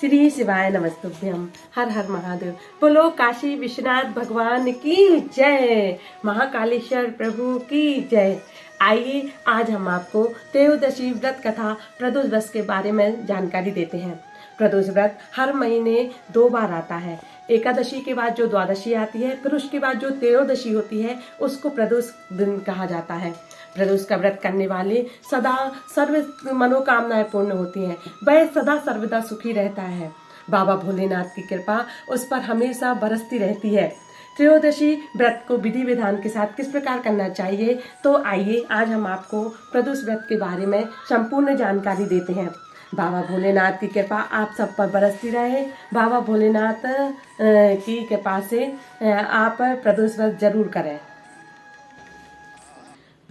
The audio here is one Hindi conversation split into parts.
श्री शिवाय नमस्तुभ्यम। हर हर महादेव। बोलो काशी विश्वनाथ भगवान की जय, महाकालेश्वर प्रभु की जय। आइए आज हम आपको त्रयोदशी व्रत कथा प्रदोष व्रत के बारे में जानकारी देते हैं। प्रदोष व्रत हर महीने 2 बार आता है। एकादशी के बाद जो द्वादशी आती है, फिर उसके बाद जो त्रयोदशी होती है उसको प्रदोष दिन कहा जाता है। प्रदोष का व्रत करने वाले सदा सर्व मनोकामनाएं पूर्ण होती हैं। वह सदा सर्वदा सुखी रहता है। बाबा भोलेनाथ की कृपा उस पर हमेशा बरसती रहती है। त्रयोदशी व्रत को विधि विधान के साथ किस प्रकार करना चाहिए, तो आइए आज हम आपको प्रदोष व्रत के बारे में संपूर्ण जानकारी देते हैं। बाबा भोलेनाथ की कृपा आप सब पर बरसती रहे। बाबा भोलेनाथ की कृपा से आप प्रदोष व्रत जरूर करें।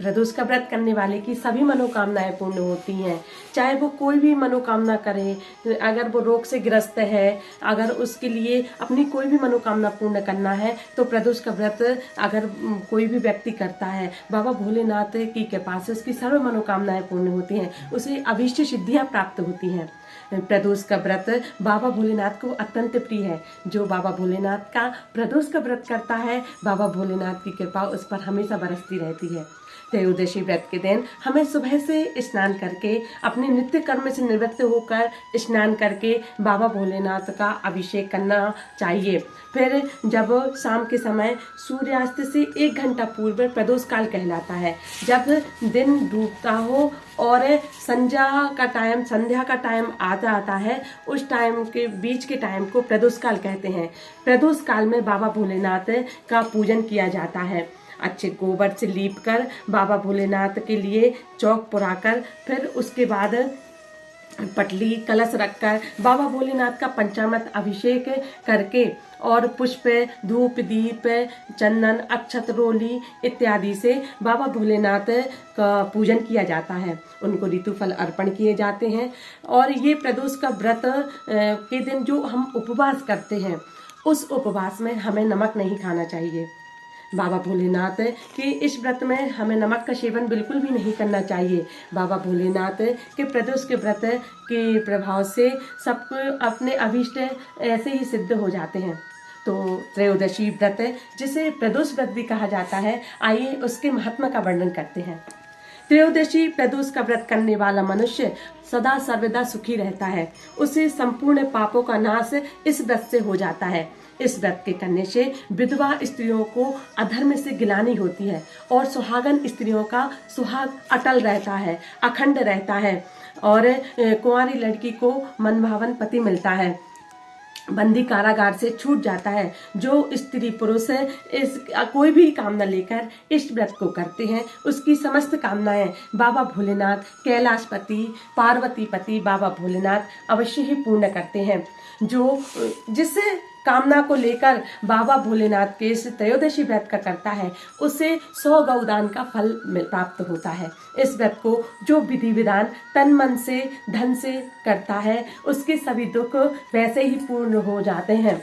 प्रदोष का व्रत करने वाले की सभी मनोकामनाएं पूर्ण होती हैं। चाहे वो कोई भी मनोकामना करे, अगर वो रोग से ग्रस्त है, अगर उसके लिए अपनी कोई भी मनोकामना पूर्ण करना है तो प्रदोष का व्रत अगर कोई भी व्यक्ति करता है, बाबा भोलेनाथ की कृपा से उसकी सर्व मनोकामनाएं पूर्ण होती हैं, उसे अभीष्ट सिद्धियां प्राप्त होती हैं। प्रदोष का व्रत बाबा भोलेनाथ को अत्यंत प्रिय है। जो बाबा भोलेनाथ का प्रदोष का व्रत करता है, बाबा भोलेनाथ की कृपा उस पर हमेशा बरसती रहती है। त्रयोदशी व्रत के दिन हमें सुबह से स्नान करके अपने नित्य कर्म से निवृत्त होकर स्नान करके बाबा भोलेनाथ का अभिषेक करना चाहिए। फिर जब शाम के समय सूर्यास्त से 1 घंटा पूर्व प्रदोष काल कहलाता है। जब दिन डूबता हो और संध्या का टाइम आ जाता है, उस टाइम के बीच के टाइम को प्रदोष काल कहते हैं। प्रदोष काल में बाबा भोलेनाथ का पूजन किया जाता है। अच्छे गोबर से लीप कर बाबा भोलेनाथ के लिए चौक पुराकर, फिर उसके बाद पटली कलश रखकर बाबा भोलेनाथ का पंचामृत अभिषेक करके और पुष्प, धूप, दीप, चंदन, अक्षत, रोली इत्यादि से बाबा भोलेनाथ का पूजन किया जाता है। उनको ऋतुफल अर्पण किए जाते हैं। और ये प्रदोष का व्रत के दिन जो हम उपवास करते हैं, उस उपवास में हमें नमक नहीं खाना चाहिए। बाबा भोलेनाथ के इस व्रत में हमें नमक का सेवन बिल्कुल भी नहीं करना चाहिए। बाबा भोलेनाथ के प्रदोष के व्रत के प्रभाव से सब अपने अभीष्ट ऐसे ही सिद्ध हो जाते हैं। तो त्रयोदशी व्रत, जिसे प्रदोष व्रत भी कहा जाता है, आइए उसके महात्मा का वर्णन करते हैं। त्रयोदशी प्रदोष का व्रत करने वाला मनुष्य सदा सर्वदा सुखी रहता है। उसे संपूर्ण पापों का नाश इस व्रत से हो जाता है। इस व्रत के करने से विधवा स्त्रियों को अधर्म से गिलानी होती है और सुहागन स्त्रियों का सुहाग अटल रहता है, अखंड रहता है और कुंवारी लड़की को मनभावन पति मिलता है, बंदी कारागार से छूट जाता है। जो स्त्री पुरुष इस कोई भी कामना लेकर इस व्रत को करते हैं, उसकी समस्त कामनाएं बाबा भोलेनाथ, कैलाशपति, पार्वतीपति बाबा भोलेनाथ अवश्य ही पूर्ण करते हैं। जो जिस कामना को लेकर बाबा भोलेनाथ के इस त्रयोदशी व्रत का करता है, उसे 100 गौदान का फल प्राप्त होता है। इस व्रत को जो विधि विधान तन मन से धन से करता है, उसके सभी दुख वैसे ही पूर्ण हो जाते हैं।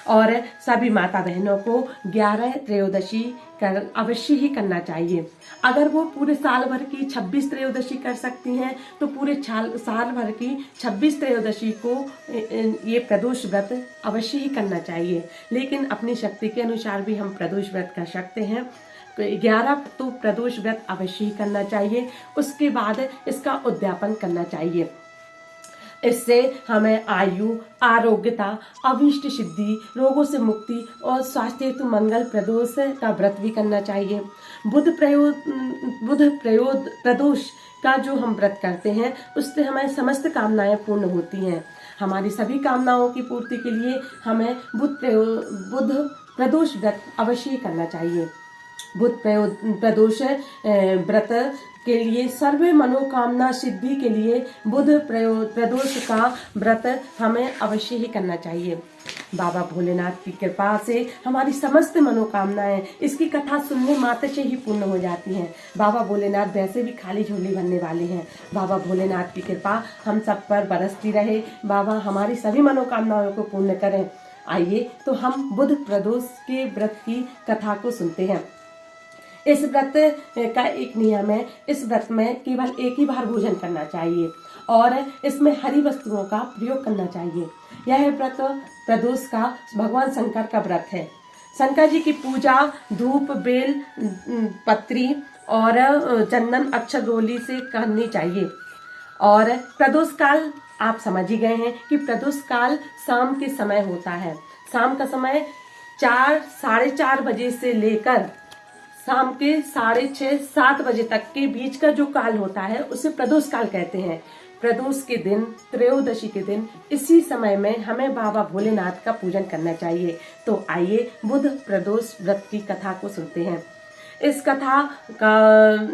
और सभी माता बहनों को 11 त्रयोदशी कर अवश्य ही करना चाहिए। अगर वो पूरे साल भर की 26 त्रयोदशी कर सकती हैं, तो पूरे साल भर की 26 त्रयोदशी को ये प्रदोष व्रत अवश्य ही करना चाहिए। लेकिन अपनी शक्ति के अनुसार भी हम प्रदोष व्रत कर सकते हैं। 11 तो प्रदोष व्रत अवश्य ही करना चाहिए। उसके बाद इसका उद्यापन करना चाहिए। इससे हमें आयु, आरोग्यता, अभीष्ट सिद्धि, रोगों से मुक्ति और स्वास्थ्य हेतु मंगल प्रदोष का व्रत भी करना चाहिए। बुध प्रदोष का जो हम व्रत करते हैं, उससे हमारी समस्त कामनाएं पूर्ण होती हैं। हमारी सभी कामनाओं की पूर्ति के लिए हमें बुध प्रदोष व्रत अवश्य ही करना चाहिए। बुध प्रदोष व्रत के लिए सर्व मनोकामना सिद्धि के लिए बुध प्रदोष का व्रत हमें अवश्य ही करना चाहिए। बाबा भोलेनाथ की कृपा से हमारी समस्त मनोकामनाएं इसकी कथा सुनने मात्र से ही पूर्ण हो जाती हैं। बाबा भोलेनाथ वैसे भी खाली झोली भरने वाले हैं। बाबा भोलेनाथ की कृपा हम सब पर बरसती रहे। बाबा हमारी सभी मनोकामनाओं को पूर्ण करें। आइए तो हम बुध प्रदोष के व्रत की कथा को सुनते हैं। इस व्रत का एक नियम है। इस व्रत में केवल एक ही बार भोजन करना चाहिए और इसमें हरी वस्तुओं का प्रयोग करना चाहिए। यह व्रत प्रदोष का भगवान शंकर का व्रत है। शंकर जी की पूजा धूप, बेल पत्री और चंदन अक्षत रोली से करनी चाहिए। और प्रदोष काल आप समझ ही गए हैं कि प्रदोष काल शाम के समय होता है। शाम का समय 4, साढ़े 4 बजे से लेकर शाम के 6:30, 7 बजे तक के बीच का जो काल होता है उसे प्रदोष काल कहते हैं। प्रदोष के दिन, त्रयोदशी के दिन इसी समय में हमें बाबा भोलेनाथ का पूजन करना चाहिए। तो आइए बुध प्रदोष व्रत की कथा को सुनते हैं। इस कथा का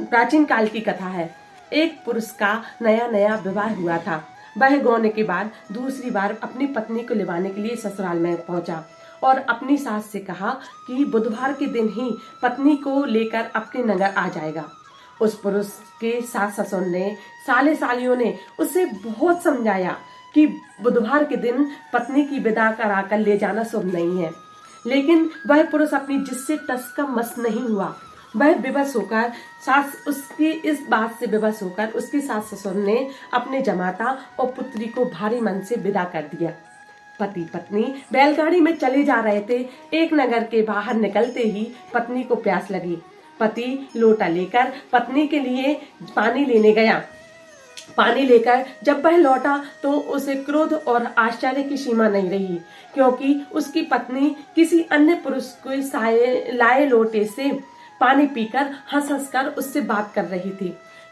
प्राचीन काल की कथा है। एक पुरुष का नया नया विवाह हुआ था। वह गौने के बाद दूसरी बार अपनी पत्नी को लिवाने के लिए ससुराल में पहुंचा और अपनी सास से कहा कि बुधवार के दिन ही पत्नी को लेकर अपने नगर आ जाएगा। उस पुरुष के सास ससुर ने, साले सालियों ने उसे बहुत समझाया कि बुधवार के दिन पत्नी की विदा कराकर ले जाना शुभ नहीं है, लेकिन वह पुरुष अपनी जिद से टस का मस नहीं हुआ। वह विवश होकर उसकी इस बात से विवश होकर उसके सास ससुर ने अपने जमाता और पुत्री को भारी मन से विदा कर दिया। पति पत्नी बैलगाड़ी में चले जा रहे थे। एक नगर के बाहर निकलते ही पत्नी को प्यास लगी। पति लोटा लेकर पत्नी के लिए पानी लेने गया। पानी लेकर जब वह लौटा तो उसे क्रोध और आश्चर्य की सीमा नहीं रही, क्योंकि उसकी पत्नी किसी अन्य पुरुष को लाए लोटे से पानी पीकर हंस हंस कर उससे बात कर रही थी।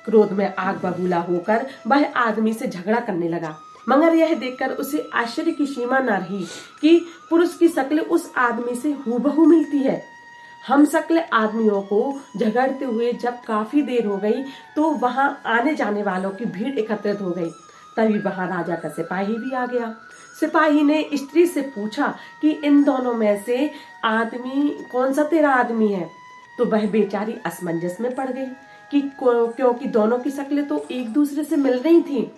क्रोध में आग बबूला होकर वह आदमी से झगड़ा करने लगा, मगर यह देखकर उसे आश्चर्य की सीमा न रही कि पुरुष की शक्ल उस आदमी से हूबहू मिलती है। हम शक्ल आदमियों को झगड़ते हुए जब काफी देर हो गई तो वहां आने जाने वालों की भीड़ एकत्रित हो गई। तभी वहां राजा का सिपाही भी आ गया। सिपाही ने स्त्री से पूछा कि इन दोनों में से आदमी कौन सा तेरा आदमी है। तो वह बेचारी असमंजस में पड़ गई कि क्योंकि दोनों की शक्लें तो एक दूसरे से मिल रही थी।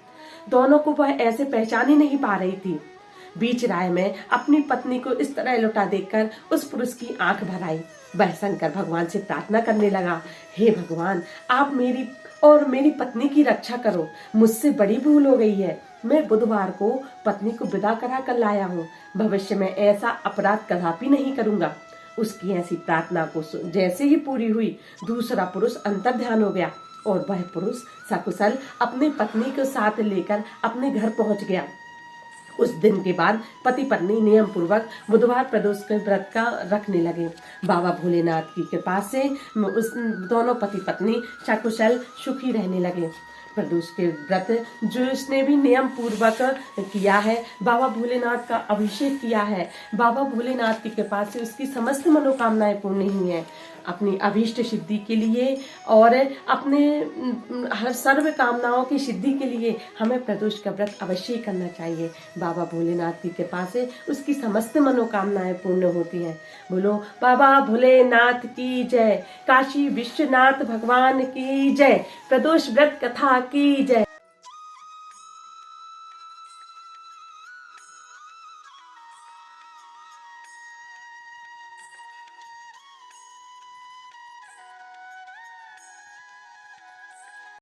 दोनों को वह ऐसे पहचान ही नहीं पा रही थी। बीच राय में अपनी पत्नी को इस तरह लुटा देखकर उस पुरुष की आंख भर आई। वह शंकर भगवान से प्रार्थना करने लगा, हे भगवान, आप मेरी और मेरी पत्नी की रक्षा करो। मुझसे बड़ी भूल हो गई है। मैं बुधवार को पत्नी को विदा करा कर लाया हूँ। भविष्य में ऐसा अपराध कदापि नहीं करूंगा। उसकी ऐसी प्रार्थना को जैसे ही पूरी हुई, दूसरा पुरुष अंतर ध्यान हो गया और वह पुरुष सकुशल अपनी पत्नी को साथ लेकर अपने घर पहुंच गया। उस दिन के बाद पति पत्नी नियम पूर्वक बुधवार प्रदोष के व्रत का रखने लगे। बाबा भोलेनाथ की कृपा से उस दोनों पति पत्नी सकुशल सुखी रहने लगे। प्रदोष के व्रत जो इसने भी नियम पूर्वक किया है, बाबा भोलेनाथ का अभिषेक किया है, बाबा भोलेनाथ की कृपा से उसकी समस्त मनोकामनाएं पूर्ण हुई हैं। अपनी अभीष्ट सिद्धि के लिए और अपने हर सर्व कामनाओं की सिद्धि के लिए हमें प्रदोष का व्रत अवश्य ही करना चाहिए। बाबा भोलेनाथ की कृपा से उसकी समस्त मनोकामनाएं पूर्ण होती हैं। बोलो बाबा भोलेनाथ की जय, काशी विश्वनाथ भगवान की जय, प्रदोष व्रत कथा की जय।